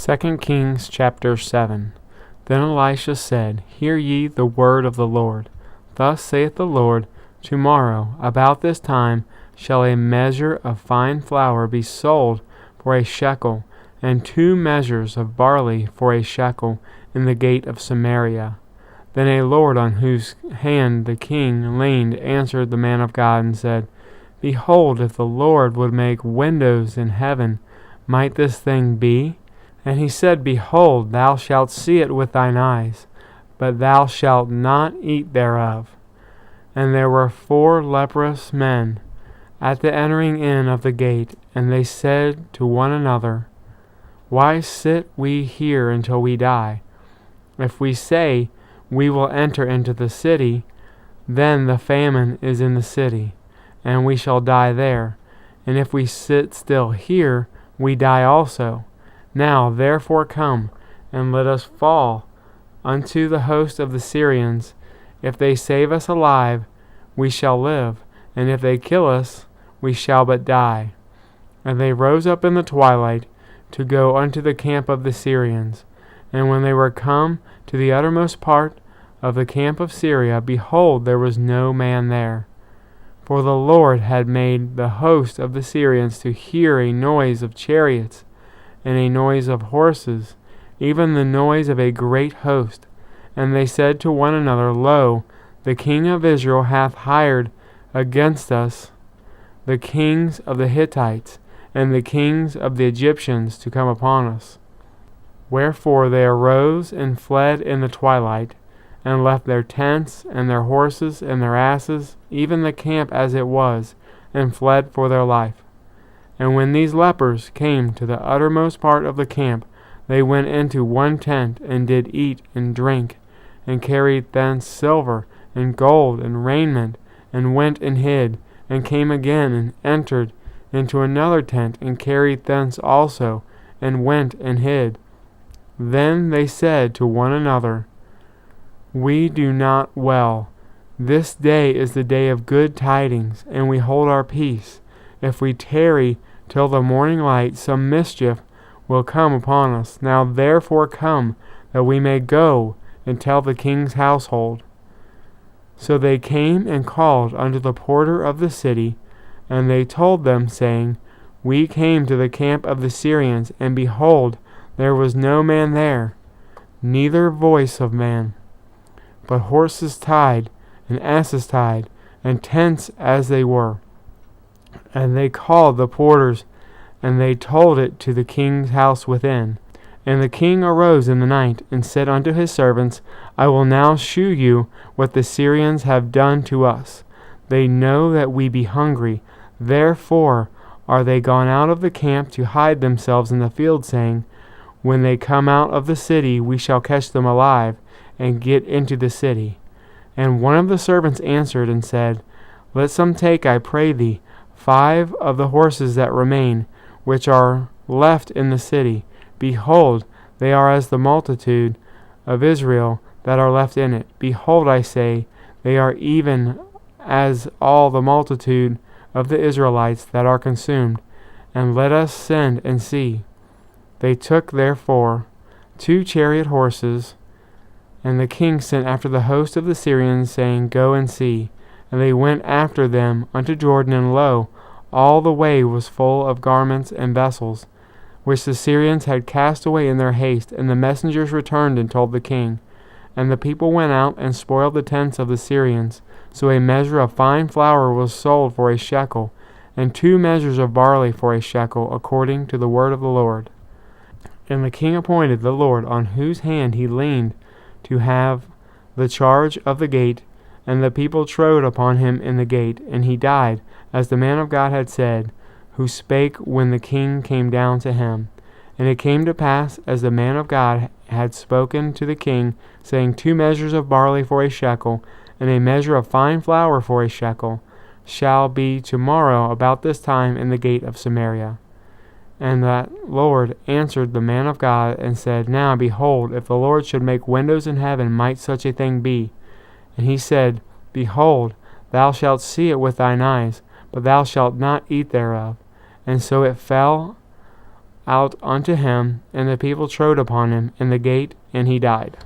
2 Kings chapter 7. Then Elisha said, Hear ye the word of the Lord. Thus saith the Lord, Tomorrow, about this time, shall a measure of fine flour be sold for a shekel, and 2 measures of barley for a shekel in the gate of Samaria. Then a lord on whose hand the king leaned answered the man of God and said, Behold, if the Lord would make windows in heaven, might this thing be? And he said, Behold, thou shalt see it with thine eyes, but thou shalt not eat thereof. And there were 4 leprous men at the entering in of the gate, and they said to one another, Why sit we here until we die? If we say, We will enter into the city, then the famine is in the city, and we shall die there. And if we sit still here, we die also. Now therefore come, and let us fall unto the host of the Syrians. If they save us alive, we shall live, and if they kill us, we shall but die. And they rose up in the twilight to go unto the camp of the Syrians. And when they were come to the uttermost part of the camp of Syria, behold, there was no man there. For the Lord had made the host of the Syrians to hear a noise of chariots, and a noise of horses, even the noise of a great host. And they said to one another, Lo, the king of Israel hath hired against us the kings of the Hittites and the kings of the Egyptians to come upon us. Wherefore they arose and fled in the twilight, and left their tents and their horses and their asses, even the camp as it was, and fled for their life. And when these lepers came to the uttermost part of the camp, they went into one tent, and did eat and drink, and carried thence silver and gold and raiment, and went and hid, and came again and entered into another tent, and carried thence also, and went and hid. Then they said to one another, We do not well. This day is the day of good tidings, and we hold our peace. If we tarry till the morning light, some mischief will come upon us. Now therefore come, that we may go and tell the king's household. So they came and called unto the porter of the city, and they told them, saying, We came to the camp of the Syrians, and behold, there was no man there, neither voice of man, but horses tied, and asses tied, and tents as they were. And they called the porters, and they told it to the king's house within. And the king arose in the night, and said unto his servants, I will now shew you what the Syrians have done to us. They know that we be hungry, therefore are they gone out of the camp to hide themselves in the field, saying, When they come out of the city, we shall catch them alive, and get into the city. And one of the servants answered and said, Let some take, I pray thee, 5 of the horses that remain, which are left in the city. Behold, they are as the multitude of Israel that are left in it. Behold, I say, they are even as all the multitude of the Israelites that are consumed. And let us send and see. They took therefore 2 chariot horses, and the king sent after the host of the Syrians, saying, Go and see. And they went after them unto Jordan, and lo, all the way was full of garments and vessels, which the Syrians had cast away in their haste. And the messengers returned and told the king. And the people went out and spoiled the tents of the Syrians. So a measure of fine flour was sold for a shekel, and 2 measures of barley for a shekel, according to the word of the Lord. And the king appointed the Lord, on whose hand he leaned, to have the charge of the gate. And the people trode upon him in the gate, and he died, as the man of God had said, who spake when the king came down to him. And it came to pass, as the man of God had spoken to the king, saying, 2 measures of barley for a shekel, and a measure of fine flour for a shekel, shall be tomorrow about this time in the gate of Samaria. And that Lord answered the man of God, and said, Now behold, if the Lord should make windows in heaven, might such a thing be? And he said, Behold, thou shalt see it with thine eyes, but thou shalt not eat thereof. And so it fell out unto him, and the people trode upon him in the gate, and he died.